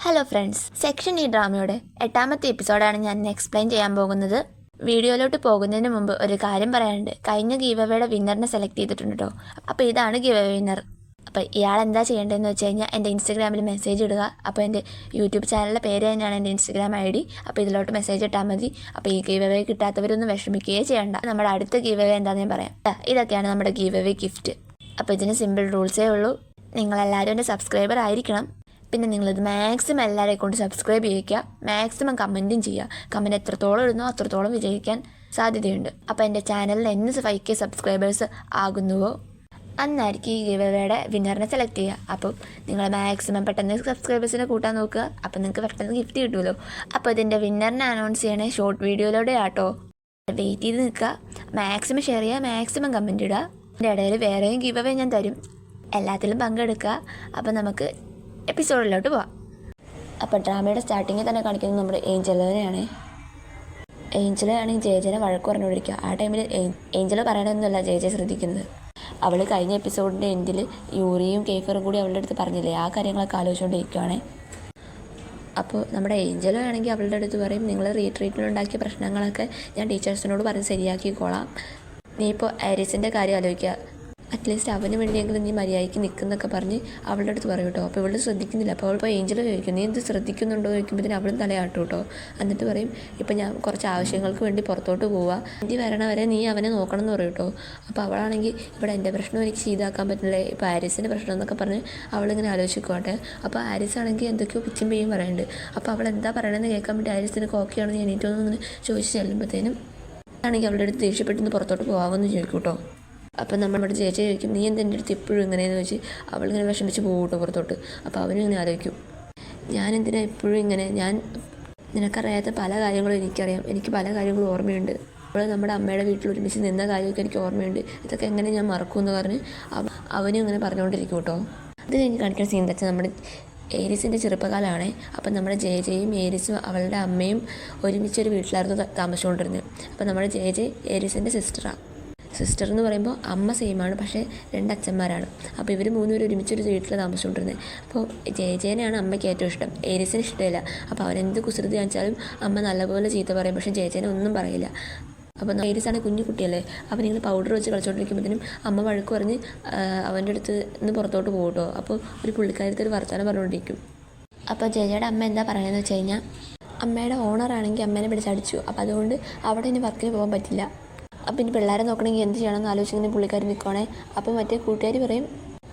Hello friends, section ഈ ഡ്രാമയുടെ 8ാമത്തെ എപ്പിസോഡാണ് ഞാൻ എക്സ്പ്ലെയിൻ ചെയ്യാൻ പോകുന്നത്. വീഡിയോയിലോട്ട് പോകുന്നതിന് മുമ്പ് ഒരു കാര്യം പറയാനുണ്ട്. കഴിഞ്ഞ ഗീവ് അവേയുടെ വിന്നറിനെ സെലക്ട് ചെയ്തിട്ടുണ്ട് കേട്ടോ. അപ്പോൾ ഇതാണ് ഗീവ് അവേ വിന്നർ. അപ്പോൾ ഇയാൾ എന്താ ചെയ്യേണ്ടതെന്ന് വെച്ച് കഴിഞ്ഞാൽ എൻ്റെ ഇൻസ്റ്റഗ്രാമിൽ മെസ്സേജ് ഇടുക. അപ്പോൾ എൻ്റെ യൂട്യൂബ് ചാനലിൻ്റെ പേര് തന്നെയാണ് എൻ്റെ ഇൻസ്റ്റഗ്രാം ID. അപ്പോൾ ഇതിലോട്ട് മെസ്സേജ് ഇട്ടാൽ മതി. അപ്പോൾ ഈ ഗീവ് അവേ കിട്ടാത്തവരൊന്നും വിഷമിക്കുകയേ ചെയ്യണ്ട. നമ്മുടെ അടുത്ത ഗീവ് അവേ എന്താണെന്ന് ഞാൻ പറയാം. ഇതൊക്കെയാണ് നമ്മുടെ ഗീവ് അവേ ഗിഫ്റ്റ്. അപ്പോൾ ഇതിന് സിമ്പിൾ റൂൾസേ ഉള്ളൂ. നിങ്ങളെല്ലാവരും എൻ്റെ സബ്സ്ക്രൈബർ ആയിരിക്കണം. പിന്നെ നിങ്ങളിത് മാക്സിമം എല്ലാവരെയും കൊണ്ട് സബ്സ്ക്രൈബ് ചെയ്യിക്കുക. മാക്സിമം കമൻറ്റും ചെയ്യുക. കമൻറ്റ് എത്രത്തോളം ഇടുന്നോ അത്രത്തോളം വിജയിക്കാൻ സാധ്യതയുണ്ട്. അപ്പോൾ എൻ്റെ ചാനലിൽ എന്ന് 5K സബ്സ്ക്രൈബേഴ്സ് ആകുന്നുവോ അന്നായിരിക്കും ഈ ഗീവ് അവേയുടെ വിന്നറിനെ സെലക്ട് ചെയ്യുക. അപ്പോൾ നിങ്ങൾ മാക്സിമം പെട്ടെന്ന് സബ്സ്ക്രൈബേഴ്സിനെ കൂട്ടാൻ നോക്കുക. അപ്പോൾ നിങ്ങൾക്ക് പെട്ടെന്ന് ഗിഫ്റ്റ് കിട്ടുമല്ലോ. അപ്പോൾ ഇതിൻ്റെ വിന്നറിനെ അനൗൺസ് ചെയ്യണേ ഷോർട്ട് വീഡിയോയിലൂടെ ആട്ടോ. വെയിറ്റ് ചെയ്ത് നിൽക്കുക. മാക്സിമം ഷെയർ ചെയ്യുക, മാക്സിമം കമൻറ്റ് ഇടുക. എൻ്റെ ഇടയിൽ വേറെയും ഗീവ് അവേ ഞാൻ തരും. എല്ലാത്തിലും പങ്കെടുക്കുക. അപ്പോൾ നമുക്ക് എപ്പിസോഡിലോട്ട് പോവാം. അപ്പോൾ ഡ്രാമയുടെ സ്റ്റാർട്ടിങ്ങിൽ തന്നെ കാണിക്കുന്നത് നമ്മുടെ ഏഞ്ചലിനെയാണ്. ഏഞ്ചലാണെങ്കിൽ ജയജനെ വഴക്ക് പറഞ്ഞുകൊണ്ടിരിക്കുക. ആ ടൈമിൽ ഏഞ്ചൽ പറയണമെന്നല്ല ജയജെ ശ്രദ്ധിക്കുന്നത്. അവൾ കഴിഞ്ഞ എപ്പിസോഡിൻ്റെ എൻഡിൽ യൂറിയും കേഫറും കൂടി അവളുടെ അടുത്ത് പറഞ്ഞില്ലേ, ആ കാര്യങ്ങളൊക്കെ ആലോചിച്ചുകൊണ്ടിരിക്കുകയാണ്. അപ്പോൾ നമ്മുടെ ഏഞ്ചലും ആണെങ്കിൽ അവളുടെ അടുത്ത് പറയും, നിങ്ങൾ റീട്രീറ്റിലുണ്ടാക്കിയ പ്രശ്നങ്ങളൊക്കെ ഞാൻ ടീച്ചേഴ്സിനോട് പറഞ്ഞ് ശരിയാക്കിക്കോളാം. നീ ഇപ്പോൾ ആരിസിൻ്റെ കാര്യം ആലോചിക്കുക. അറ്റ്ലീസ്റ്റ് അവന് വേണ്ടിയെങ്കിലും നീ മര്യാദയ്ക്ക് നിൽക്കുന്നൊക്കെ പറഞ്ഞ് അവളുടെ അടുത്ത് പറയും കേട്ടോ. അപ്പോൾ ഇവള് ശ്രദ്ധിക്കുന്നില്ല. അപ്പോൾ അവൾ ഇപ്പോൾ ഏഞ്ചൽ ചോദിക്കും, നീ എന്ത് ശ്രദ്ധിക്കുന്നുണ്ടോ ചോദിക്കുമ്പോഴത്തേന് അവളും തലയാട്ടും കേട്ടോ. എന്നിട്ട് പറയും, ഇപ്പം ഞാൻ കുറച്ച് ആവശ്യങ്ങൾക്ക് വേണ്ടി പുറത്തോട്ട് പോവുക, ഇനി വരണവരെ നീ അവനെ നോക്കണം എന്ന് പറയും കേട്ടോ. അപ്പോൾ അവളാണെങ്കിൽ ഇവിടെ എൻ്റെ പ്രശ്നം എനിക്ക് ചെയ്താക്കാൻ പറ്റില്ല, ഇപ്പോൾ ആരിസിൻ്റെ പ്രശ്നം എന്നൊക്കെ പറഞ്ഞ് അവളിങ്ങനെ ആലോചിക്കുവാട്ടെ. അപ്പോൾ ആരിസ് ആണെങ്കിൽ എന്തൊക്കെയോ പിച്ചും പെയ്യും പറയുന്നുണ്ട്. അപ്പോൾ അവൾ എന്താ പറയണമെന്ന് കേൾക്കാൻ വേണ്ടി ആരിസിന് കോക്കിയാണെന്ന് എണീറ്റോന്ന് ഇങ്ങനെ ചോദിച്ച് ചെല്ലുമ്പോഴത്തേനും ആണെങ്കിൽ അവളുടെ അടുത്ത് ദേഷ്യപ്പെട്ടൊന്ന് പുറത്തോട്ട് പോകാമെന്ന് ചോദിക്കും കേട്ടോ. അപ്പം നമ്മുടെ ചേച്ചി ചോദിക്കും, നീ എന്തെൻ്റെ അടുത്ത് എപ്പോഴും ഇങ്ങനെയെന്ന് വെച്ച് അവളിങ്ങനെ വിഷമിച്ച് പോകും കേട്ടോ പുറത്തോട്ട്. അപ്പോൾ അവനും ഇങ്ങനെ ആലോചിക്കും, ഞാൻ എന്തിനാ എപ്പോഴും ഇങ്ങനെ, നിനക്കറിയാത്ത പല കാര്യങ്ങളും എനിക്കറിയാം, എനിക്ക് പല കാര്യങ്ങളും ഓർമ്മയുണ്ട്. അപ്പോൾ നമ്മുടെ അമ്മയുടെ വീട്ടിൽ ഒരുമിച്ച് നിന്ന കാര്യമൊക്കെ എനിക്ക് ഓർമ്മയുണ്ട്, ഇതൊക്കെ എങ്ങനെ ഞാൻ മറക്കുമെന്ന് പറഞ്ഞ് അവനും ഇങ്ങനെ പറഞ്ഞുകൊണ്ടിരിക്കും കേട്ടോ. അത് കഴിഞ്ഞ് കാണിക്കുന്ന സീൻ എന്താ വെച്ചാൽ നമ്മുടെ ഏരിസിൻ്റെ ചെറുപ്പകാലമാണ്. അപ്പം നമ്മുടെ ജയജയും ഏരിസും അവളുടെ അമ്മയും ഒരുമിച്ചൊരു വീട്ടിലായിരുന്നു താമസിച്ചുകൊണ്ടിരുന്നത്. അപ്പോൾ നമ്മുടെ ജയജയ് ഏരിസിൻ്റെ സിസ്റ്റർ എന്ന് പറയുമ്പോൾ അമ്മ സെയിമാണ്, പക്ഷേ 2 അച്ഛന്മാരാണ്. അപ്പോൾ ഇവർ 3 പേരും ഒരുമിച്ചൊരു വീട്ടിൽ താമസിച്ചുകൊണ്ടിരുന്നത്. അപ്പോൾ ജയജയനെയാണ് അമ്മയ്ക്ക് ഏറ്റവും ഇഷ്ടം, ഏരിസിന് ഇഷ്ടമില്ല. അപ്പോൾ അവനെന്ത് കുസൃതി കാണിച്ചാലും അമ്മ നല്ലപോലെ ചീത്ത പറയും, പക്ഷേ ജയജയനെ ഒന്നും പറയില്ല. അപ്പോൾ ഏരിസാണ് കുഞ്ഞു കുട്ടിയല്ലേ, അപ്പോൾ നിങ്ങൾ പൗഡർ വെച്ച് കളിച്ചുകൊണ്ടിരിക്കുമ്പോഴത്തേനും അമ്മ വഴക്ക് പറഞ്ഞ് അവൻ്റെ അടുത്ത് നിന്ന് പുറത്തോട്ട് പോകട്ടോ. അപ്പോൾ ഒരു പുള്ളിക്കാരത്തെ ഒരു വർത്തമാനം പറഞ്ഞുകൊണ്ടിരിക്കും. അപ്പോൾ ജയജയുടെ അമ്മ എന്താ പറയുന്നത് വെച്ച് കഴിഞ്ഞാൽ, അമ്മയുടെ ഓണറാണെങ്കിൽ അമ്മേനെ പിടിച്ചടിച്ചു, അപ്പോൾ അതുകൊണ്ട് അവിടെ ഇനി വർക്കിന് പോകാൻ പറ്റില്ല. അപ്പം ഇനി പിള്ളേരെ നോക്കണമെങ്കിൽ എന്ത് ചെയ്യണമെന്ന് ആലോചിച്ചിങ്ങനെ പുള്ളിക്കാർ നിൽക്കുകയാണേ. അപ്പോൾ മറ്റേ കൂട്ടുകാർ പറയും,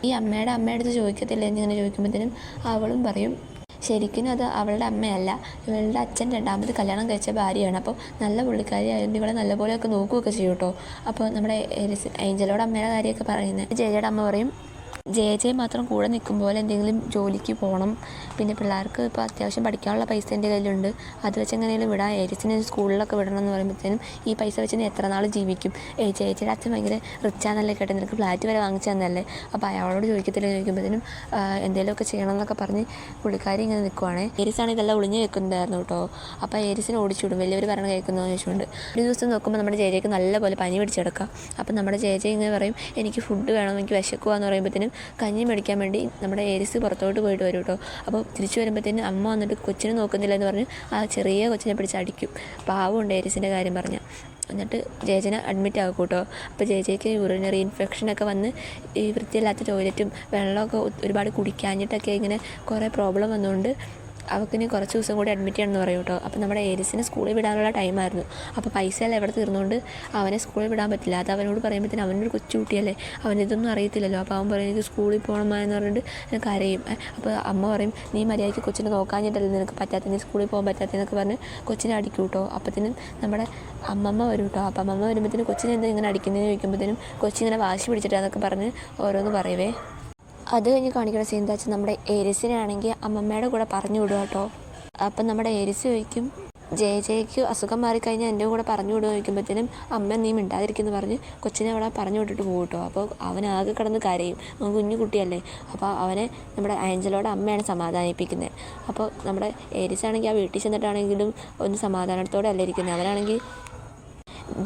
ഈ അമ്മയുടെ അടുത്ത് ചോദിക്കത്തില്ല എന്നിങ്ങനെ ചോദിക്കുമ്പോഴത്തേനും അവളും പറയും, ശരിക്കും അത് അവളുടെ അമ്മയല്ല, ഇവളുടെ അച്ഛൻ 2ാമത് കല്യാണം കഴിച്ച ഭാര്യയാണ്. അപ്പോൾ നല്ല പുള്ളിക്കാരി ആയതുകൊണ്ട് ഇവളെ നല്ലപോലെയൊക്കെ നോക്കുകയൊക്കെ ചെയ്യും കേട്ടോ. അപ്പോൾ നമ്മുടെ ഏഞ്ചലോടെ അമ്മയുടെ കാര്യമൊക്കെ പറയുന്നത് ജയജയുടെ അമ്മ പറയും, ജയജയ മാത്രം കൂടെ നിൽക്കും പോലെ എന്തെങ്കിലും ജോലിക്ക് പോകണം, പിന്നെ പിള്ളേർക്ക് ഇപ്പോൾ അത്യാവശ്യം പഠിക്കാനുള്ള പൈസ എൻ്റെ കയ്യിലുണ്ട്, അത് വെച്ച് എങ്ങനെയും വിടാം, ഏരിസിനെ സ്കൂളിലൊക്കെ വിടണം എന്ന് പറയുമ്പോഴത്തേനും ഈ പൈസ വെച്ച് നീ എത്ര നാൾ ജീവിക്കും, ചേച്ചിയുടെ അച്ഛൻ ഭയങ്കര റിച്ചാന്നല്ലേ കേട്ടെ, നിനക്ക് ഫ്ലാറ്റ് വരെ വാങ്ങിച്ചു തന്നല്ലേ, അപ്പോൾ അയാളോട് ചോദിക്കത്തില്ല ചോദിക്കുമ്പോഴത്തേനും എന്തെങ്കിലുമൊക്കെ ചെയ്യണം എന്നൊക്കെ പറഞ്ഞ് പുള്ളിക്കാരി ഇങ്ങനെ നിൽക്കുവാണ്. ഏരിസാണ് ഇതെല്ലാം ഒളിഞ്ഞ് വെക്കുന്നതായിരുന്നു കേട്ടോ. അപ്പോൾ ഏരിസിനെ ഓടിച്ചുവിടും, വലിയവർ പറഞ്ഞ് കേൾക്കുന്നതെന്ന് ചോദിച്ചുകൊണ്ട്. ഒരു ദിവസം നോക്കുമ്പോൾ നമ്മുടെ ജയജയ്ക്ക് നല്ലപോലെ പനി പിടിച്ചെടുക്കാം. അപ്പോൾ നമ്മുടെ ജയജയ് ഇങ്ങനെ പറയും, എനിക്ക് ഫുഡ് വേണം, എനിക്ക് വിശക്കുവാന്ന് പറയുമ്പോഴത്തേനും കഞ്ഞി മേടിക്കാൻ വേണ്ടി നമ്മുടെ ഏരിസ് പുറത്തോട്ട് പോയിട്ട് വരും കേട്ടോ. അപ്പോൾ തിരിച്ചു വരുമ്പോഴത്തേനും അമ്മ വന്നിട്ട് കൊച്ചിനെ നോക്കുന്നില്ല എന്ന് പറഞ്ഞ് ആ ചെറിയ കൊച്ചിനെ പിടിച്ച് അടിക്കും. പാവമുണ്ട് ഏരിസിൻ്റെ കാര്യം പറഞ്ഞാൽ. എന്നിട്ട് ജയജനെ അഡ്മിറ്റ് ആക്കും കേട്ടോ. അപ്പോൾ ജയജയ്ക്ക് യൂറിനറി ഇൻഫെക്ഷനൊക്കെ വന്ന് ഈ വൃത്തിയില്ലാത്ത ടോയ്ലറ്റും വെള്ളമൊക്കെ ഒരുപാട് കുടിക്കാഞ്ഞിട്ടൊക്കെ ഇങ്ങനെ കുറേ പ്രോബ്ലം വന്നുകൊണ്ട് അവൾക്കിനി കുറച്ച് ദിവസം കൂടി അഡ്മിറ്റ് ചെയ്യണമെന്ന് പറയും കേട്ടോ. അപ്പോൾ നമ്മുടെ ഏരിസിനെ സ്കൂളിൽ വിടാനുള്ള ടൈമായിരുന്നു. അപ്പോൾ പൈസ എല്ലാം എവിടെ തീർന്നുകൊണ്ട് അവനെ സ്കൂളിൽ വിടാൻ പറ്റില്ല. അത് അവനോട് പറയുമ്പോഴത്തേനും അവനൊരു കൊച്ചു കുട്ടിയല്ലേ, അവനിതൊന്നും അറിയത്തില്ലല്ലോ. അപ്പോൾ അവൻ പറയും, എനിക്ക് സ്കൂളിൽ പോകണമാ എന്ന് പറഞ്ഞിട്ട് എനിക്ക് കരയും. അപ്പോൾ അമ്മ പറയും, നീ മര്യാദയ്ക്ക് കൊച്ചിനെ നോക്കാഞ്ഞിട്ടല്ലേ നിനക്ക് പറ്റാത്ത, നീ സ്കൂളിൽ പോകാൻ പറ്റാത്തതെന്നൊക്കെ പറഞ്ഞ് കൊച്ചിനെ അടിക്കും കേട്ടോ. അപ്പോഴത്തേനും നമ്മുടെ അമ്മമ്മ വരും കേട്ടോ. അപ്പോൾ അമ്മമ്മ വരുമ്പോഴത്തേനും കൊച്ചിനെ എന്താ ഇങ്ങനെ അടിക്കുന്നതെന്ന് ചോദിക്കുമ്പോഴത്തേനും കൊച്ചിങ്ങനെ വാശി പിടിച്ചിട്ടാന്നൊക്കെ പറഞ്ഞ് ഓരോന്ന് പറയുവേ. അത് കഴിഞ്ഞ് കാണിക്കുന്ന സീൻ എന്താ വെച്ചാൽ നമ്മുടെ ഏരിസിനാണെങ്കിൽ അമ്മമ്മയുടെ കൂടെ പറഞ്ഞു വിടുക കേട്ടോ. അപ്പം നമ്മുടെ ഏരിസ് ചോദിക്കും, ജയജയ്ക്ക് അസുഖം മാറിക്കഴിഞ്ഞാൽ എൻ്റെ കൂടെ പറഞ്ഞു വിടുക ചോദിക്കുമ്പോഴത്തേനും അമ്മ നീ മിണ്ടാതിരിക്കുന്നു പറഞ്ഞ് കൊച്ചിനെ അവിടെ പറഞ്ഞു വിട്ടിട്ട് പോകും കേട്ടോ. അപ്പോൾ അവനാകെ കിടന്ന് കരയും, അവൻ കുഞ്ഞു കുട്ടിയല്ലേ. അപ്പോൾ അവനെ നമ്മുടെ ആഞ്ചലോടെ അമ്മയാണ് സമാധാനിപ്പിക്കുന്നത്. അപ്പോൾ നമ്മുടെ ഏരിസാണെങ്കിൽ ആ വീട്ടിൽ ചെന്നിട്ടാണെങ്കിലും ഒന്ന് സമാധാനത്തോടെ അല്ല ഇരിക്കുന്നത്. അവനാണെങ്കിൽ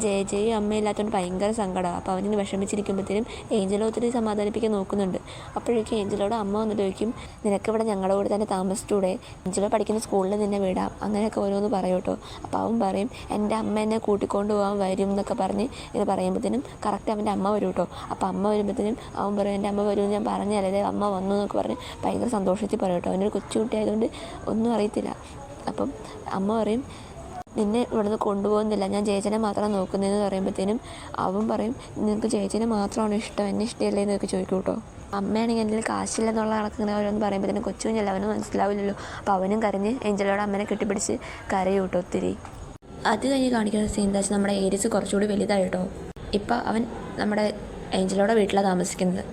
ജെയും അമ്മയില്ലാത്തതുകൊണ്ട് ഭയങ്കര സങ്കടമാണ്. അപ്പോൾ അവനിങ്ങനെ വിഷമിച്ചിരിക്കുമ്പോഴത്തേനും ഏഞ്ചലോ ഒത്തിരി സമാധാനിപ്പിക്കാൻ നോക്കുന്നുണ്ട്. അപ്പോഴേക്കും ഏഞ്ചലോട് അമ്മ വന്നിട്ട് ചോദിക്കും, നിനക്കിവിടെ ഞങ്ങളുടെ കൂടെ തന്നെ താമസിച്ചൂടെ, ഏഞ്ചലോ പഠിക്കുന്ന സ്കൂളിൽ നിന്നെ വിടാം, അങ്ങനെയൊക്കെ ഓരോന്ന് പറയും കേട്ടോ. അപ്പോൾ അവൻ പറയും എൻ്റെ അമ്മ എന്നെ കൂട്ടിക്കൊണ്ട് പോകാൻ വരും എന്നൊക്കെ പറഞ്ഞ് ഇത് പറയുമ്പോഴത്തേനും കറക്റ്റ് അവൻ്റെ അമ്മ വരും കേട്ടോ. അപ്പോൾ അമ്മ വരുമ്പോഴത്തേനും അവൻ പറയും എൻ്റെ അമ്മ വരുമെന്ന് ഞാൻ പറഞ്ഞല്ലേ, അമ്മ വന്നു എന്നൊക്കെ പറഞ്ഞ് ഭയങ്കര സന്തോഷത്തിൽ പറയും കേട്ടോ. അവനൊരു കൊച്ചുകുട്ടി ആയതുകൊണ്ട് ഒന്നും അറിയത്തില്ല. അപ്പം അമ്മ പറയും നിന്നെ ഇവിടുന്ന് കൊണ്ടുപോകുന്നില്ല, ഞാൻ ചേച്ചനെ മാത്രം നോക്കുന്നതെന്ന് പറയുമ്പോഴത്തേനും അവൻ പറയും നിനക്ക് ചേച്ചനെ മാത്രമാണ് ഇഷ്ടം, എന്നെ ഇഷ്ടമല്ലേ എന്നൊക്കെ ചോദിക്കും കേട്ടോ. അമ്മയാണെങ്കിൽ എൻ്റെ കാശില്ലെന്നുള്ള കണക്കിങ്ങനെ ഓരോന്ന് പറയുമ്പോഴത്തേനും കൊച്ചു കുഞ്ഞല്ല, അവന് മനസ്സിലാവില്ലല്ലോ. അപ്പോൾ അവനും കരഞ്ഞ് ഏഞ്ചലോടെ അമ്മനെ കെട്ടിപ്പിടിച്ച് കരയും കേട്ടോ ഒത്തിരി. അത് കഴിഞ്ഞ് കാണിക്കുന്ന സീൻ എന്താ വെച്ചാൽ നമ്മുടെ ഏരിയസ് കുറച്ചുകൂടി വലുതായി കേട്ടോ. ഇപ്പം അവൻ നമ്മുടെ ഏഞ്ചലോടെ വീട്ടിലാണ് താമസിക്കുന്നത്.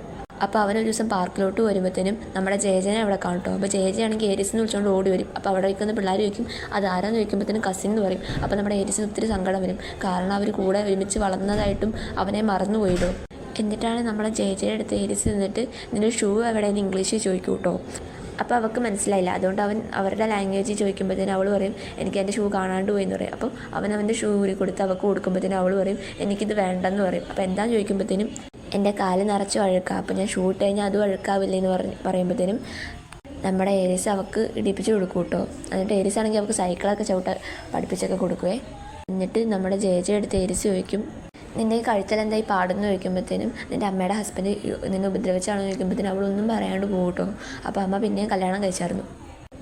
അപ്പോൾ അവനൊരു ദിവസം പാർക്കിലോട്ട് വരുമ്പോഴത്തേനും നമ്മുടെ ജയജനെ അവിടെ കാണട്ടോ. അപ്പോൾ ജയജയാണെങ്കിൽ ഏരിയസിനെ വിളിച്ചുകൊണ്ട് ഓടി വരും. അപ്പോൾ അവിടെ വയ്ക്കുന്ന പിള്ളേർ ചോദിക്കും അതാരാന്ന് ചോദിക്കുമ്പോഴത്തേനും കസിൻ എന്ന് പറയും. അപ്പോൾ നമ്മുടെ ഏരിയസിന് ഒത്തിരി സങ്കടം വരും, കാരണം അവർ കൂടെ ഒരുമിച്ച് വളർന്നതായിട്ടും അവനെ മറന്നുപോയിട്ടോ. എന്നിട്ടാണ് നമ്മളെ ജയജയുടെ അടുത്ത് ഏരിയസ് നിന്നിട്ട് നിന്റെ ഷൂ എവിടെയെന്ന് ഇംഗ്ലീഷിൽ ചോദിക്കും കേട്ടോ. അപ്പോൾ അവൾക്ക് മനസ്സിലായില്ല, അതുകൊണ്ട് അവൻ അവരുടെ ലാംഗ്വേജിൽ ചോദിക്കുമ്പോഴത്തേനും അവൾ പറയും എനിക്ക് എൻ്റെ ഷൂ കാണാണ്ട് പോയി എന്ന് പറയും. അപ്പോൾ അവൻ്റെ ഷൂ ഊരി കൊടുത്ത് അവൾക്ക് കൊടുക്കുമ്പോഴത്തേനും അവൾ പറയും എനിക്കിത് വേണ്ടെന്ന് പറയും. അപ്പോൾ എന്താണെന്ന് ചോദിക്കുമ്പോഴത്തേനും എൻ്റെ കാല് നിറച്ച് വഴുക്കാം, അപ്പോൾ ഞാൻ ഷൂ ഇട്ട് കഴിഞ്ഞാൽ അതും വഴുക്കാവില്ലേ എന്ന് പറയുമ്പോഴത്തേനും നമ്മുടെ ഏരിയസ് അവൾക്ക് ഇടിപ്പിച്ച് കൊടുക്കും കേട്ടോ. എന്നിട്ട് ഏരിയസ് ആണെങ്കിൽ അവൾക്ക് സൈക്കിളൊക്കെ പഠിപ്പിച്ചൊക്കെ കൊടുക്കുവേ. എന്നിട്ട് നമ്മുടെ ജയജ എടുത്ത് ഏരിയസ് ചോദിക്കും നിൻ്റെ ഈ കഴുത്തലെന്തായി പാടുന്നു ചോദിക്കുമ്പോഴത്തേനും നിൻ്റെ അമ്മയുടെ ഹസ്ബൻഡ് നിന്നെ ഉപദ്രവിച്ചാണോ ചോദിക്കുമ്പോഴത്തേനും അവളൊന്നും പറയാണ്ട് പോകും കേട്ടോ. അപ്പോൾ അമ്മ പിന്നെയും കല്യാണം കഴിച്ചായിരുന്നു.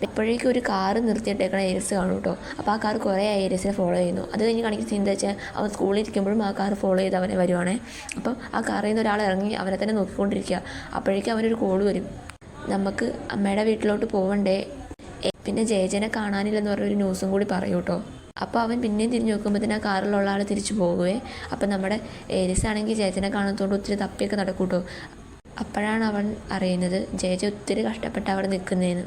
എപ്പോഴേക്കും ഒരു കാറ് നിർത്തിയിട്ടേക്കണ ഏരിയസ് കാണും കേട്ടോ. അപ്പോൾ ആ കാർ കുറേ ഏരിയസിനെ ഫോളോ ചെയ്യുന്നു. അത് കഴിഞ്ഞ് കാണിക്കുന്ന സീൻ എന്താ വെച്ചാൽ അവൻ സ്കൂളിൽ ഇരിക്കുമ്പോഴും ആ കാർ ഫോളോ ചെയ്ത് അവനെ വരുവാണേ. അപ്പം ആ കാറിൽ നിന്ന് ഒരാൾ ഇറങ്ങി അവനെ തന്നെ നോക്കിക്കൊണ്ടിരിക്കുക. അപ്പോഴേക്കും അവനൊരു കോൾ വരും, നമുക്ക് അമ്മയുടെ വീട്ടിലോട്ട് പോവണ്ടേ, പിന്നെ ജയജനെ കാണാനില്ലെന്ന് പറഞ്ഞൊരു ന്യൂസും കൂടി പറയൂ കേട്ടോ. അപ്പോൾ അവൻ പിന്നെയും തിരിഞ്ഞ് നോക്കുമ്പോഴത്തേന് ആ കാറിലുള്ള ആൾ തിരിച്ചു പോകുവേ. അപ്പം നമ്മുടെ ഏരിയസ് ആണെങ്കിൽ ജയജനെ കാണാത്തതുകൊണ്ട് ഒത്തിരി തപ്പിയൊക്കെ നടക്കും കേട്ടോ. അപ്പോഴാണ് അവൻ അറിയുന്നത് ജയജ ഒത്തിരി കഷ്ടപ്പെട്ട് അവിടെ നിൽക്കുന്നതെന്ന്.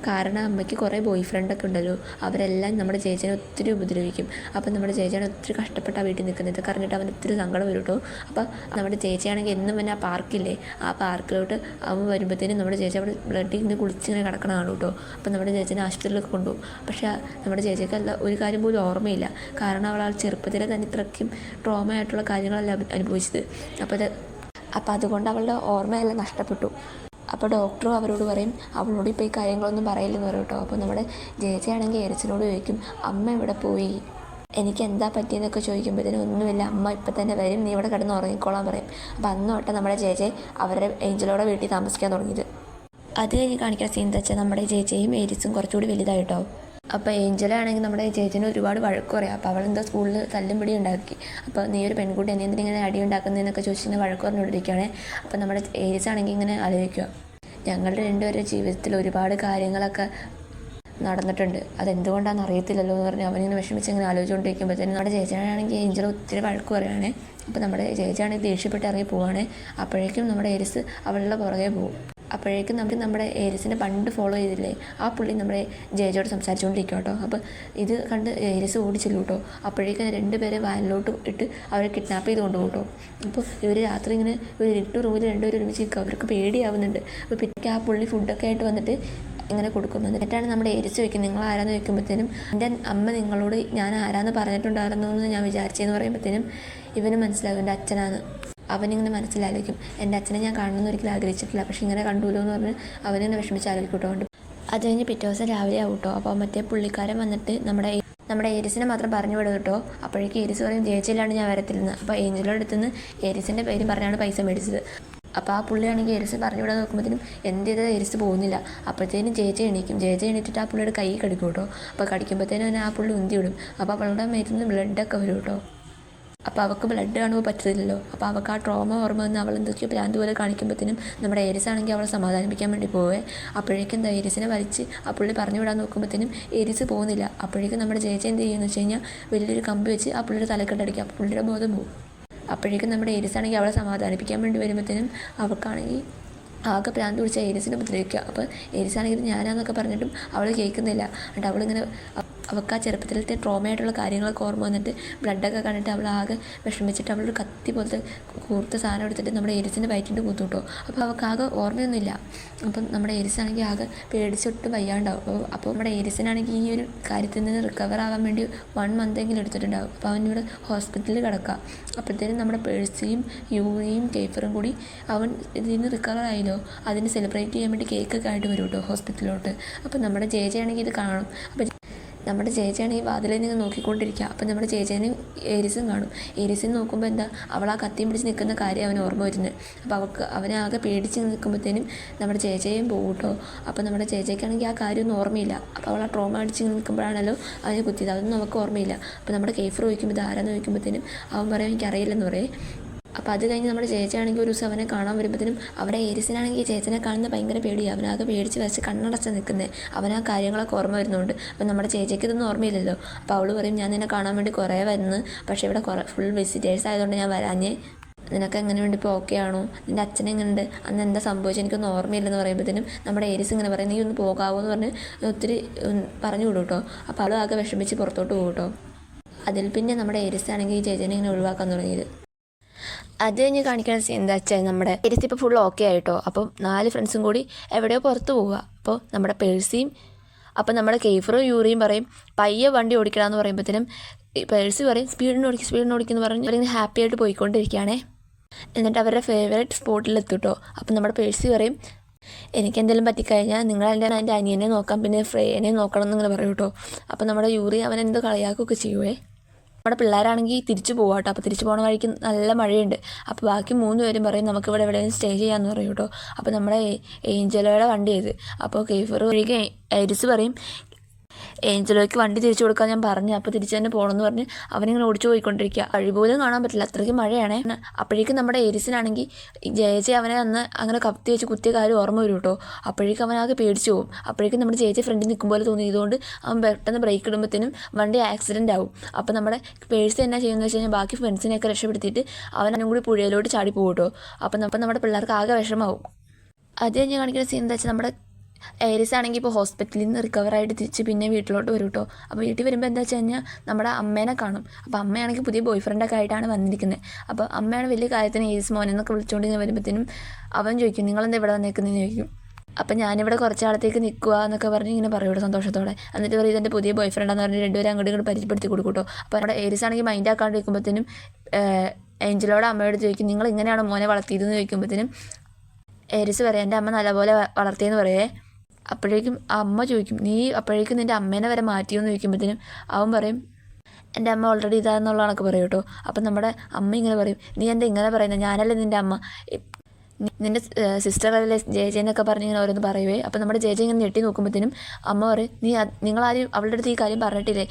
കാരണം അമ്മയ്ക്ക് കുറേ ബോയ് ഫ്രണ്ടൊക്കെ ഉണ്ടല്ലോ, അവരെല്ലാം നമ്മുടെ ചേച്ചനെ ഒത്തിരി ഉപദ്രവിക്കും. അപ്പം നമ്മുടെ ചേച്ചിയാണ് ഒത്തിരി കഷ്ടപ്പെട്ട് ആ വീട്ടിൽ നിൽക്കുന്നത്. ഇതൊക്കെ അറിഞ്ഞിട്ട് അവൻ ഒത്തിരി സങ്കടം വരും കേട്ടോ. അപ്പോൾ നമ്മുടെ ചേച്ചിയാണെങ്കിൽ എന്നും തന്നെ ആ പാർക്കില്ലേ, ആ പാർക്കിലോട്ട് അവൻ വരുമ്പോഴത്തേനും നമ്മുടെ ചേച്ചി അവിടെ ബ്ലഡിൽ നിന്ന് കുളിച്ചിങ്ങനെ കിടക്കണതാണ് കേട്ടോ. അപ്പം നമ്മുടെ ചേച്ചിനെ ആശുപത്രിയിലൊക്കെ കൊണ്ടുപോകും. പക്ഷേ നമ്മുടെ ചേച്ചിക്കല്ല ഒരു കാര്യം പോലും ഓർമ്മയില്ല, കാരണം അവൾ ചെറുപ്പത്തിലെ തന്നെ ഇത്രയ്ക്കും ട്രോമ ആയിട്ടുള്ള കാര്യങ്ങളെല്ലാം അനുഭവിച്ചത്. അപ്പോൾ അതുകൊണ്ട് അവളുടെ ഓർമ്മയെല്ലാം നഷ്ടപ്പെട്ടു. അപ്പോൾ ഡോക്ടറും അവരോട് പറയും അവളോട് ഇപ്പോൾ ഈ കാര്യങ്ങളൊന്നും പറയില്ലെന്ന് പറയും കേട്ടോ. അപ്പോൾ നമ്മുടെ ജയജയാണെങ്കിൽ ഏരിയസിനോട് ചോദിക്കും അമ്മ എവിടെ പോയി, എനിക്ക് എന്താ പറ്റിയെന്നൊക്കെ ചോദിക്കുമ്പോഴത്തേനും ഒന്നുമില്ല, അമ്മ ഇപ്പം തന്നെ വരും, നീ ഇവിടെ കിടന്ന് ഉറങ്ങിക്കോളാൻ പറയും. അപ്പോൾ അന്ന് തൊട്ട് നമ്മുടെ ജയജയെ അവരുടെ ഏഞ്ചലോടെ വീട്ടിൽ താമസിക്കാൻ തുടങ്ങിയത്. അത് കഴിഞ്ഞ് കാണിക്കുന്ന സീൻ എന്താ വെച്ചാൽ നമ്മുടെ ജയജയും ഏരിയസും കുറച്ചുകൂടി വലുതായിട്ടോ. അപ്പോൾ ഏഞ്ചലാണെങ്കിൽ നമ്മുടെ ചേച്ചിന് ഒരുപാട് വഴക്ക് പറയാം. അപ്പോൾ അവളെന്തോ സ്കൂളിൽ തല്ലും പിടി ഉണ്ടാക്കി. അപ്പോൾ നീ ഒരു പെൺകുട്ടി നീ എന്തിനിങ്ങനെ അടി ഉണ്ടാക്കുന്നതെന്നൊക്കെ ചോദിച്ചിങ്ങനെ വഴക്ക് പറഞ്ഞുകൊണ്ടിരിക്കുകയാണേ. അപ്പോൾ നമ്മുടെ ഏരിയസ് ആണെങ്കിൽ ഇങ്ങനെ ആലോചിക്കുക, ഞങ്ങളുടെ രണ്ടുപേരുടെ ജീവിതത്തിൽ ഒരുപാട് കാര്യങ്ങളൊക്കെ നടന്നിട്ടുണ്ട്, അതെന്തുകൊണ്ടാണെന്ന് അറിയത്തില്ലല്ലോ എന്ന് പറഞ്ഞ് അവനിങ്ങനെ വിഷമിച്ച് ഇങ്ങനെ ആലോചിച്ചുകൊണ്ടിരിക്കുമ്പോഴത്തേനും നമ്മുടെ ചേച്ചിയാണെങ്കിൽ ഏഞ്ചൽ ഒത്തിരി വഴക്ക് പറയുകയാണേ. അപ്പോൾ നമ്മുടെ ചേച്ചിയാണെങ്കിൽ ദേഷ്യപ്പെട്ട് ഇറങ്ങി പോവുകയാണേ. അപ്പോഴേക്കും നമ്മുടെ ഏരിയസ് അവളുടെ പുറകെ പോകും. അപ്പോഴേക്കും നമ്മുടെ ഏരിയസിനെ പണ്ട് ഫോളോ ചെയ്തില്ലേ, ആ പുള്ളി നമ്മുടെ ജയജോട് സംസാരിച്ചുകൊണ്ടിരിക്കും കേട്ടോ. അപ്പോൾ ഇത് കണ്ട് ഏരിയസ് ഓടിച്ചില്ലു കേട്ടോ. അപ്പോഴേക്കും രണ്ടുപേരെ വാനിലോട്ട് ഇട്ട് അവരെ കിഡ്നാപ്പ് ചെയ്ത് കൊണ്ടുപോകും കേട്ടോ. അപ്പോൾ ഇവർ രാത്രി ഇങ്ങനെ ഒരു ഇരുട്ട് റൂമിൽ രണ്ടുപേരും ഒരുമിച്ച് നിൽക്കുക, അവർക്ക് പേടിയാവുന്നുണ്ട്. അപ്പോൾ പിന്നെ ആ പുള്ളി ഫുഡൊക്കെ ആയിട്ട് വന്നിട്ട് ഇങ്ങനെ കൊടുക്കുന്നത്. എന്നിട്ടാണ് നമ്മുടെ ഏരിയസ് ചോദിക്കുന്നത് നിങ്ങൾ ആരാന്ന് ചോദിക്കുമ്പോഴത്തേനും എൻ്റെ അമ്മ നിങ്ങളോട് ഞാൻ ആരാന്ന് പറഞ്ഞിട്ടുണ്ടായിരുന്നു എന്ന് ഞാൻ വിചാരിച്ചതെന്ന് പറയുമ്പോഴത്തേനും ഇവന് മനസ്സിലാകും എൻ്റെ അച്ഛനാണ്. അവനിങ്ങനെ മനസ്സിലാലോചിക്കും എൻ്റെ അച്ഛനെ ഞാൻ കാണണമെന്ന് ഒരിക്കലും ആഗ്രഹിച്ചിട്ടില്ല, പക്ഷെ ഇങ്ങനെ കണ്ടുല്ലോ എന്ന് പറഞ്ഞ് അവനിങ്ങനെ വിഷമിച്ച് ആലോചിക്കും കേട്ടോ. അത് കഴിഞ്ഞ് പിറ്റേ ദിവസം രാവിലെ ആവും കേട്ടോ. അപ്പോൾ മറ്റേ പുള്ളിക്കാരൻ വന്നിട്ട് നമ്മുടെ ഏരിയസിനെ മാത്രം പറഞ്ഞു വിടും കേട്ടോ. അപ്പോഴേക്കും ഏരിയസ് പറയും ജയിച്ചില്ലാണ് ഞാൻ വരത്തില്ലെന്ന്. അപ്പോൾ ഏഞ്ചലോടെ അടുത്തുനിന്ന് ഏരിയസിൻ്റെ പേര് പറഞ്ഞാണ് പൈസ മേടിച്ചത്. അപ്പോൾ ആ പുള്ളിയാണെങ്കിൽ ഏരിയസ് പറഞ്ഞു വിടാൻ നോക്കുമ്പോഴത്തേനും എന്ത് ചെയ്താൽ ഏരിയസ് പോകുന്നില്ല. അപ്പോഴത്തേനും ജയിച്ച് എണീക്കും. ജയിച്ച് എണീറ്റിട്ട് ആ പുള്ളിയുടെ കൈ കടിക്കും കേട്ടോ. അപ്പോൾ കടിക്കുമ്പോഴത്തേനും ആ പുള്ളി ഉന്തി വിടും. അപ്പോൾ അവളുടെ മേത്തിൽ നിന്ന് ബ്ലഡൊക്കെ വരും കേട്ടോ. അപ്പോൾ അവൾക്ക് ബ്ലഡ് കാണുമ്പോൾ പറ്റത്തില്ലല്ലോ. അപ്പോൾ അവൾക്ക് ആ ട്രോമ ഓർമ്മ വന്ന് അവൾ എന്തൊക്കെയോ ഭ്രാന്ത് പോലെ കാണിക്കുമ്പോഴത്തേനും നമ്മുടെ ഏരിയസ് ആണെങ്കിൽ അവളെ സമാധാനിപ്പിക്കാൻ വേണ്ടി പോവേ. അപ്പോഴേക്കും എന്താ ഏരിയസിനെ വലിച്ച് ആ പുള്ളി പറഞ്ഞു വിടാൻ നോക്കുമ്പോഴത്തേനും ഏരിയസ് പോകുന്നില്ല. അപ്പോഴേക്കും നമ്മുടെ ചേച്ചി എന്ത് ചെയ്യുമെന്ന് വെച്ച് കഴിഞ്ഞാൽ വലിയൊരു കമ്പ് വെച്ച് ആ പുള്ളിയുടെ തലക്കെട്ടടിക്കുക. അപ്പോൾ പുള്ളിയുടെ ബോധം പോകും. അപ്പോഴേക്കും നമ്മുടെ ഏരിയസ് ആണെങ്കിൽ അവളെ സമാധാനിപ്പിക്കാൻ വേണ്ടി വരുമ്പോഴത്തേനും അവൾക്കാണെങ്കിൽ ആകെ ഭ്രാന്ത് പിടിച്ച ഏരിയസിനെ ഉപദ്രവിക്കുക. അപ്പോൾ ഏരിയസ് ആണെങ്കിൽ ഞാനാന്നൊക്കെ പറഞ്ഞിട്ടും അവൾ കേൾക്കുന്നില്ല. എന്നിട്ട് അവളിങ്ങനെ അവൾക്ക് ആ ചെറുപ്പത്തിലത്തെ ട്രോമയായിട്ടുള്ള കാര്യങ്ങളൊക്കെ ഓർമ്മ വന്നിട്ട് ബ്ലഡൊക്കെ കണ്ടിട്ട് അവൾ ആകെ വിഷമിച്ചിട്ട് അവളൊരു കത്തി പോലത്തെ കൂർത്ത സാധനം എടുത്തിട്ട് നമ്മുടെ എരിസിൻ്റെ വയറ്റിൻ്റെ കുത്തു കിട്ടോ. അപ്പോൾ അവൾക്ക് ആകെ ഓർമ്മയൊന്നുമില്ല. അപ്പം നമ്മുടെ എരിസാണെങ്കിൽ ആകെ പേടിച്ചൊട്ട് വയ്യാണ്ടാവും. അപ്പോൾ നമ്മുടെ എരിസിനാണെങ്കിൽ ഈ ഒരു കാര്യത്തിൽ നിന്ന് റിക്കവർ ആവാൻ വേണ്ടി 1 മന്തെങ്കിലും എടുത്തിട്ടുണ്ടാവും. അപ്പോൾ അവൻ ഇവിടെ ഹോസ്പിറ്റലിൽ കിടക്കുക. അപ്പോഴത്തേനും നമ്മുടെ പേഴ്സിയും യൂറിയും കേഫറും കൂടി അവൻ ഇതിൽ നിന്ന് റിക്കവർ ആയല്ലോ അതിന് സെലിബ്രേറ്റ് ചെയ്യാൻ വേണ്ടി കേക്കൊക്കെ ആയിട്ട് വരും കേട്ടോ ഹോസ്പിറ്റലിലോട്ട്. അപ്പോൾ നമ്മുടെ ജേജയാണെങ്കിൽ ഇത് കാണും. അപ്പോൾ നമ്മുടെ ചേച്ചിയാണെങ്കിൽ വാതിലിൽ നിന്ന് നോക്കിക്കൊണ്ടിരിക്കുക. അപ്പം നമ്മുടെ ചേച്ചേനെയും ഏരിസും കാണും. ഏരിസിന് നോക്കുമ്പോൾ എന്താ അവൾ ആ കത്തിയും പിടിച്ച് നിൽക്കുന്ന കാര്യം അവന് ഓർമ്മ വരുന്നത്. അപ്പോൾ അവനാകെ പേടിച്ച് നിൽക്കുമ്പോഴത്തേനും നമ്മുടെ ചേച്ചയും പോകും കേട്ടോ. അപ്പോൾ നമ്മുടെ ചേച്ചിക്കാണെങ്കിൽ ആ കാര്യമൊന്നും ഓർമ്മയില്ല. അപ്പോൾ അവൾ ആ ട്രോമ അടിച്ച് നിൽക്കുമ്പോഴാണല്ലോ അവനെ കുത്തിയത്. അതൊന്നും നമുക്ക് ഓർമ്മയില്ല. അപ്പോൾ നമ്മുടെ കേഫർ ചോദിക്കുമ്പോൾ ഇത് ആരാന്ന് ചോദിക്കുമ്പോഴത്തേനും അവൻ പറയും എനിക്കറിയില്ലെന്ന് പറയേ. അപ്പോൾ അത് കഴിഞ്ഞ് നമ്മുടെ ചേച്ചിയാണെങ്കിൽ ഒരു ദിവസം അവനെ കാണാൻ വരുമ്പോഴത്തേനും അവിടെ ഏരിസിനാണെങ്കിൽ ചേച്ചനെ കാണുന്ന ഭയങ്കര പേടിയാണ്. അവനാകെ പേടിച്ച് വരച്ച് കണ്ണടച്ച് നിൽക്കുന്നത്. അവനാ കാര്യങ്ങളൊക്കെ ഓർമ്മ വരുന്നുണ്ട്. അപ്പോൾ നമ്മുടെ ചേച്ചിക്ക് ഇതൊന്നും ഓർമ്മയില്ലല്ലോ. അപ്പോൾ അവൾ പറയും ഞാൻ നിന്നെ കാണാൻ വേണ്ടി കുറേ വരുന്നു, പക്ഷേ ഇവിടെ ഫുൾ വിസിറ്റേഴ്സ് ആയതുകൊണ്ട് ഞാൻ വരാഞ്ഞേ. നിനക്ക് എങ്ങനെയുണ്ട്, ഇപ്പോൾ ഓക്കെ ആണോ, നിൻ്റെ അച്ഛൻ എങ്ങനെയുണ്ട്, അന്ന് എന്താ സംഭവിച്ചത് എനിക്കൊന്നും ഓർമ്മയില്ലെന്ന് പറയുമ്പോഴത്തേനും നമ്മുടെ ഏരിസ് ഇങ്ങനെ പറയും നീ ഒന്ന് പോകാവോ എന്ന് പറഞ്ഞ് ഒത്തിരി പറഞ്ഞു വിടും കേട്ടോ. അപ്പോൾ അവൾ ആകെ വിഷമിച്ച് പുറത്തോട്ട് പോകും കേട്ടോ. അതിൽ പിന്നെ നമ്മുടെ ഏരിസ് ആണെങ്കിൽ ഈ ചേച്ചനെ ഇങ്ങനെ ഒഴിവാക്കാൻ തുടങ്ങിയത്. അത് കഴിഞ്ഞ് കാണിക്കുന്ന സീൻ എന്താ വെച്ചാൽ നമ്മുടെ ഏരിസ് ഇപ്പോൾ ഫുൾ ഓക്കെ ആയിട്ടോ. അപ്പം 4 ഫ്രണ്ട്സും കൂടി എവിടെയോ പുറത്ത് പോവുക. അപ്പോൾ നമ്മുടെ പേഴ്സിയും അപ്പം നമ്മുടെ കേഫറും യൂറിയും പറയും പയ്യെ വണ്ടി ഓടിക്കണമെന്ന് പറയുമ്പോഴത്തേനും പേഴ്സി പറയും സ്പീഡിന് ഓടിക്കുന്നു പറഞ്ഞ് അവരിങ്ങനെ ഹാപ്പി ആയിട്ട് പോയിക്കൊണ്ടിരിക്കുകയാണേ. എന്നിട്ട് അവരുടെ ഫേവറേറ്റ് സ്പോട്ടിലെത്തും. അപ്പം നമ്മുടെ പേഴ്സി പറയും എനിക്ക് എന്തെങ്കിലും പറ്റിക്കഴിഞ്ഞാൽ നിങ്ങൾ എൻ്റെ അനിയനെ നോക്കാം, പിന്നെ ഫ്രേനെ നോക്കണം എന്നിങ്ങനെ പറയും കേട്ടോ. അപ്പം നമ്മുടെ യൂറി അവൻ എന്തോ കളിയാക്കുകയൊക്കെ ചെയ്യുവേ. നമ്മുടെ പിള്ളേരാണെങ്കിൽ തിരിച്ചു പോകാം കേട്ടോ. അപ്പോൾ തിരിച്ചു പോകുന്ന വഴിക്ക് നല്ല മഴയുണ്ട്. അപ്പോൾ ബാക്കി 3 പേരും പറയും നമുക്കിവിടെ എവിടെയെങ്കിലും സ്റ്റേ ചെയ്യാമെന്ന് പറയും കേട്ടോ. അപ്പോൾ നമ്മുടെ ഏഞ്ചലോയുടെ വണ്ടി ചെയ്ത് അപ്പോൾ കേഫർ ഒഴികെ ഏരിസ് പറയും ഏഞ്ചലോയ്ക്ക് വണ്ടി തിരിച്ചു കൊടുക്കാൻ ഞാൻ പറഞ്ഞു, അപ്പോൾ തിരിച്ചു തന്നെ പോകണമെന്ന് പറഞ്ഞ് അവനിങ്ങനെ ഓടിച്ചു പോയിക്കൊണ്ടിരിക്കുക. കഴിപോലും കാണാൻ പറ്റില്ല, അത്രയ്ക്ക് മഴയാണേ. അപ്പോഴേക്കും നമ്മുടെ ഏരിസിനാണെങ്കിൽ ജയച്ചി അവനെ അന്ന് അങ്ങനെ കത്തി വെച്ച് കുത്തിയ കാര്യം ഓർമ്മ വരും കേട്ടോ. അപ്പോഴേക്കും അവനാകെ പേടിച്ചു പോകും. അപ്പോഴേക്കും നമ്മുടെ ചേച്ചി ഫ്രണ്ടിൽ നിൽക്കും പോലെ തോന്നി. ഇതുകൊണ്ട് അവൻ പെട്ടെന്ന് ബ്രേക്ക് ഇടുമ്പോഴത്തേനും വണ്ടി ആക്സിഡൻ്റ് ആവും. അപ്പോൾ നമ്മുടെ പേഴ്സ് എന്നാ ചെയ്യുന്നത് വെച്ച് കഴിഞ്ഞാൽ ബാക്കി ഫ്രണ്ട്സിനെയൊക്കെ രക്ഷപ്പെടുത്തിയിട്ട് അവനും കൂടി പുഴയിലോട്ട് ചാടി പോകും കേട്ടോ. അപ്പം നമ്മുടെ പിള്ളേർക്ക് ആകെ വിഷമാവും. അത് കഴിഞ്ഞ് കാണിക്കുന്ന സീൻ എന്താ വെച്ചാൽ നമ്മുടെ ഏരിസ് ആണെങ്കിൽ ഇപ്പോൾ ഹോസ്പിറ്റലിൽ നിന്ന് റിക്കവറായിട്ട് തിരിച്ച് പിന്നെ വീട്ടിലോട്ട് വരും കേട്ടോ. അപ്പോൾ വീട്ടിൽ വരുമ്പോൾ എന്താ വെച്ച് കഴിഞ്ഞാൽ നമ്മുടെ അമ്മേനെ കാണും. അപ്പോൾ അമ്മയാണെങ്കിൽ പുതിയ ബോയ് ഫ്രണ്ടൊക്കെ ആയിട്ടാണ് വന്നിരിക്കുന്നത്. അപ്പോൾ അമ്മയാണ് വലിയ കാര്യത്തിന് ഏരിസ് മോനെന്നൊക്കെ വിളിച്ചുകൊണ്ട് ഇങ്ങനെ വരുമ്പോഴത്തേനും അവൻ ചോദിക്കും നിങ്ങളെന്താ ഇവിടെ വന്നേക്കുന്നതെന്ന് ചോദിക്കും. അപ്പം ഞാനിവിടെ കുറച്ച് കാലത്തേക്ക് നിൽക്കുക എന്നൊക്കെ പറഞ്ഞ് ഇങ്ങനെ പറയൂട്ടോ സന്തോഷത്തോടെ. എന്നിട്ട് പറയും ഇതെൻ്റെ പുതിയ ബോയ് ഫ്രണ്ടാന്ന് പറഞ്ഞ് 2 പേരും അങ്ങോട്ട് ഇങ്ങോട്ട് പരിചയപ്പെടുത്തി കൊടുക്കും കേട്ടോ. അപ്പോൾ നമ്മുടെ ഏരിസ് ആണെങ്കിൽ മൈൻഡ് ആക്കാണ്ട് നിൽക്കുമ്പോഴത്തേനും ഏഞ്ചലോടെ അമ്മയോട് ചോദിക്കും നിങ്ങൾ ഇങ്ങനെയാണോ മോനെ വളർത്തിയതെന്ന് ചോദിക്കുമ്പോഴത്തേനും ഏരിസ് പറയാം എൻ്റെ അമ്മ നല്ലപോലെ വളർത്തിയെന്ന് പറയേ. അപ്പോഴേക്കും അമ്മ ചോദിക്കും നീ അപ്പോഴേക്കും നിൻ്റെ അമ്മേനെ വരെ മാറ്റിയെന്ന് ചോദിക്കുമ്പോഴത്തേനും അവൻ പറയും എൻ്റെ അമ്മ ഓൾറെഡി ഇതാണെന്നുള്ളതാണൊക്കെ പറയും കേട്ടോ. അപ്പം നമ്മുടെ അമ്മ ഇങ്ങനെ പറയും നീ എന്താ ഇങ്ങനെ പറയുന്നത്, ഞാനല്ലേ നിൻ്റെ അമ്മ, നിൻ്റെ സിസ്റ്ററല്ലേ ജയജെ എന്നൊക്കെ പറഞ്ഞ് ഇങ്ങനെ ഓരോന്ന് പറയുവേ. അപ്പം നമ്മുടെ ജയജെ ഇങ്ങനെ ഞെട്ടി നോക്കുമ്പോഴത്തേനും അമ്മ പറയും നിങ്ങളാരും അവളുടെ അടുത്ത് ഈ കാര്യം പറഞ്ഞിട്ടില്ലേ,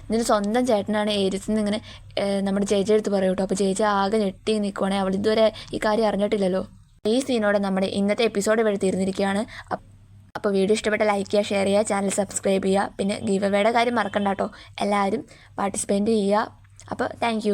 നിൻ്റെ സ്വന്തം ചേട്ടനാണ് ഏരിസ് എന്നിങ്ങനെ നമ്മുടെ ജയജെ അടുത്ത് പറയും കേട്ടോ. അപ്പോൾ ജയജെ ആകെ ഞെട്ടി നിൽക്കുവാണെങ്കിൽ അവൾ ഇതുവരെ ഈ കാര്യം അറിഞ്ഞിട്ടില്ലല്ലോ. ഈ സീനോടെ നമ്മുടെ ഇന്നത്തെ എപ്പിസോഡ് ഇവിടെ തീർന്നിരിക്കുകയാണ്. അപ്പോൾ വീഡിയോ ഇഷ്ടപ്പെട്ട ലൈക്ക് ചെയ്യുക, ഷെയർ ചെയ്യുക, ചാനൽ സബ്സ്ക്രൈബ് ചെയ്യുക. പിന്നെ ഗീവ് അവേയുടെ കാര്യം മറക്കണ്ട കേട്ടോ. എല്ലാവരും പാർട്ടിസിപ്പേറ്റ് ചെയ്യുക. അപ്പോൾ താങ്ക്